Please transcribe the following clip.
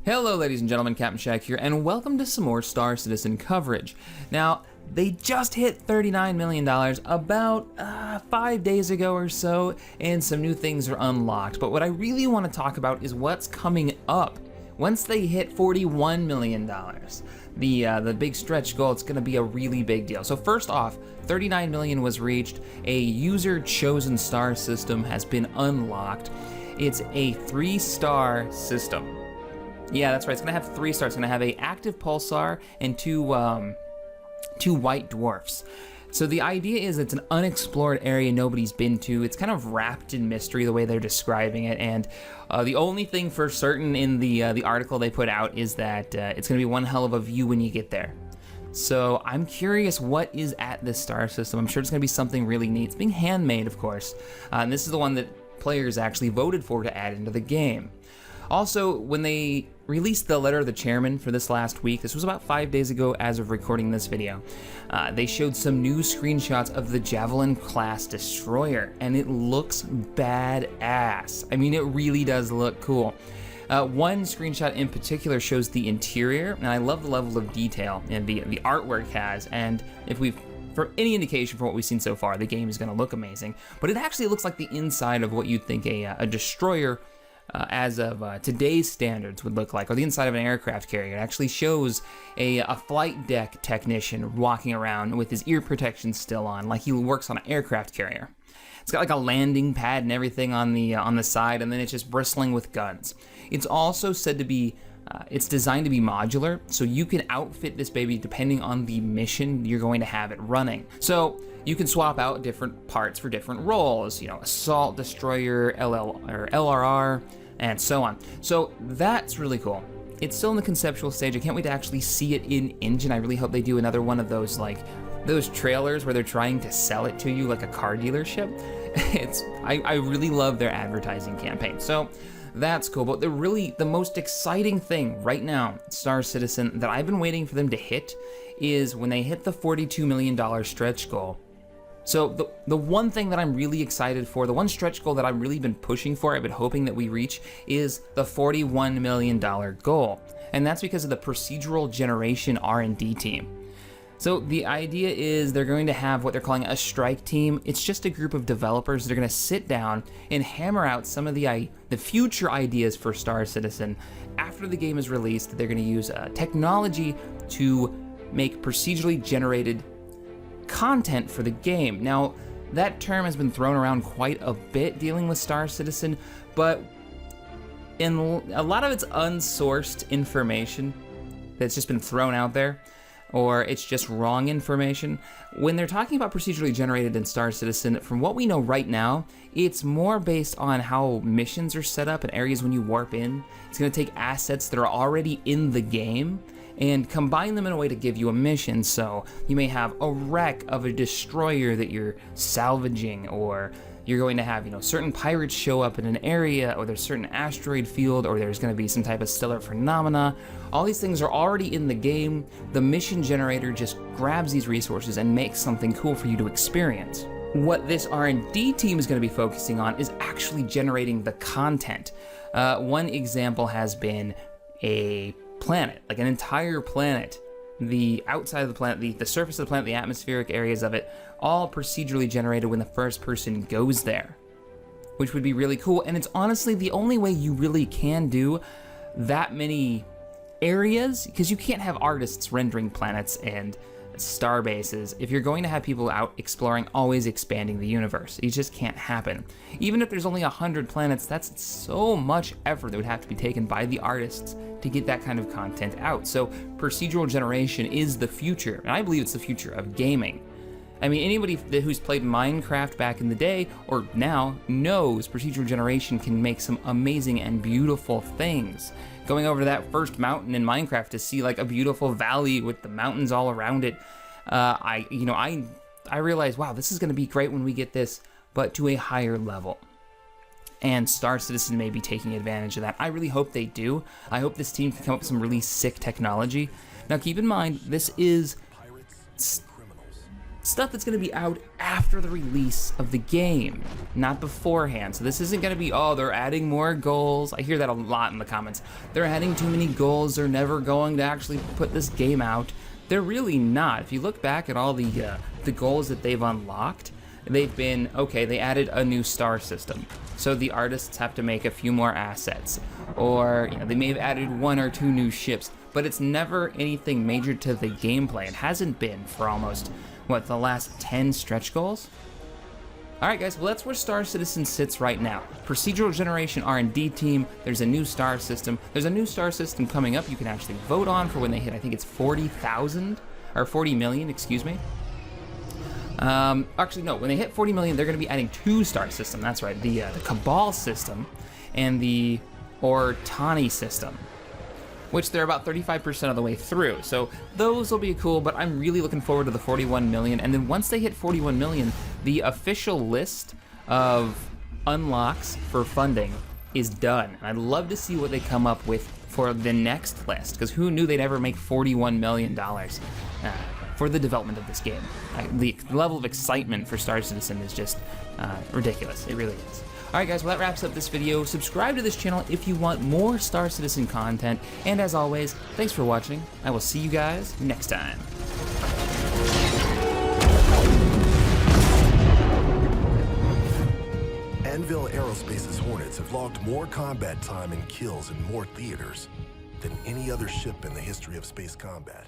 Hello ladies and gentlemen, CaptainShack here, and welcome to some more Star Citizen coverage. Now, they just hit $39 million about 5 days ago or so, and some new things are unlocked. But what I really want to talk about is what's coming up. Once they hit $41 million, the big stretch goal, it's going to be a really big deal. So first off, 39 million was reached. A user-chosen star system has been unlocked. It's a 3-star system. Yeah, that's right. It's gonna have 3 stars. It's gonna have a active pulsar and two white dwarfs. So the idea is it's an unexplored area nobody's been to. It's kind of wrapped in mystery the way they're describing it, and the only thing for certain in the article they put out is that it's gonna be one hell of a view when you get there. So I'm curious what is at this star system. I'm sure it's gonna be something really neat. It's being handmade, of course, and this is the one that players actually voted for to add into the game. Also, when they released the letter of the chairman for this last week, this was about 5 days ago as of recording this video, they showed some new screenshots of the Javelin class destroyer, and it looks badass. I mean, it really does look cool. One screenshot in particular shows the interior, and I love the level of detail and the artwork has, and if we've for any indication from what we've seen so far, the game is going to look amazing. But it actually looks like the inside of what you'd think a destroyer as of today's standards would look like, or the inside of an aircraft carrier. It actually shows a flight deck technician walking around with his ear protection still on, like he works on an aircraft carrier. It's got like a landing pad and everything on the side, and then it's just bristling with guns. It's also said to be it's designed to be modular, so you can outfit this baby depending on the mission you're going to have it running. So you can swap out different parts for different roles, you know, assault, destroyer, LRR, and so on. So that's really cool. It's still in the conceptual stage. I can't wait to actually see it in engine. I really hope they do another one of those, like those trailers where they're trying to sell it to you like a car dealership. I really love their advertising campaign. So that's cool, but the most exciting thing right now, Star Citizen, that I've been waiting for them to hit is when they hit the $42 million stretch goal. So the one thing that I'm really excited for, the one stretch goal that I've really been pushing for, I've been hoping that we reach, is the $41 million goal. And that's because of the procedural generation R&D team. So the idea is they're going to have what they're calling a strike team. It's just a group of developers that are going to sit down and hammer out some of the future ideas for Star Citizen. After the game is released, they're going to use technology to make procedurally generated content for the game. Now, that term has been thrown around quite a bit dealing with Star Citizen, but in a lot of it's unsourced information that's just been thrown out there, or it's just wrong information. When they're talking about procedurally generated in Star Citizen, from what we know right now, it's more based on how missions are set up and areas when you warp in. It's going to take assets that are already in the game and combine them in a way to give you a mission. So you may have a wreck of a destroyer that you're salvaging, or you're going to have, you know, certain pirates show up in an area, or there's a certain asteroid field, or there's going to be some type of stellar phenomena. All these things are already in the game. The mission generator just grabs these resources and makes something cool for you to experience. What this R&D team is going to be focusing on is actually generating the content. One example has been a planet, like an entire planet. The outside of the planet, the surface of the planet, the atmospheric areas of it, all procedurally generated when the first person goes there, which would be really cool. And it's honestly the only way you really can do that many areas, because you can't have artists rendering planets and star bases if you're going to have people out exploring, always expanding the universe. It just can't happen. Even if there's only 100 planets, that's so much effort that would have to be taken by the artists to get that kind of content out. So procedural generation is the future, and I believe it's the future of gaming. I mean, anybody who's played Minecraft back in the day, or now, knows procedural generation can make some amazing and beautiful things. Going over to that first mountain in Minecraft to see like a beautiful valley with the mountains all around it, I realized, wow, this is going to be great when we get this, but to a higher level. And Star Citizen may be taking advantage of that. I really hope they do. I hope this team can come up with some really sick technology. Now keep in mind, this is stuff that's going to be out after the release of the game, not beforehand. So this isn't going to be, oh, they're adding more goals. I hear that a lot in the comments. They're adding too many goals. They're never going to actually put this game out. They're really not. If you look back at all the goals that they've unlocked, they've been, okay, they added a new star system. So the artists have to make a few more assets. Or, you know, they may have added 1 or 2 new ships, but it's never anything major to the gameplay. It hasn't been for almost, what, the last 10 stretch goals? Alright guys, well that's where Star Citizen sits right now. Procedural Generation R&D team, there's a new star system. There's a new star system coming up you can actually vote on for when they hit, I think it's 40,000, or 40 million, excuse me. Actually no, when they hit 40 million, they're gonna be adding 2 star systems, that's right, the Cabal system and the Ortani system, which they're about 35% of the way through. So those will be cool, but I'm really looking forward to the 41 million. And then once they hit 41 million, the official list of unlocks for funding is done. And I'd love to see what they come up with for the next list, because who knew they'd ever make $41 million for the development of this game. The level of excitement for Star Citizen is just ridiculous. It really is. Alright guys, well that wraps up this video. Subscribe to this channel if you want more Star Citizen content. And as always, thanks for watching. I will see you guys next time. Anvil Aerospace's Hornets have logged more combat time and kills in more theaters than any other ship in the history of space combat.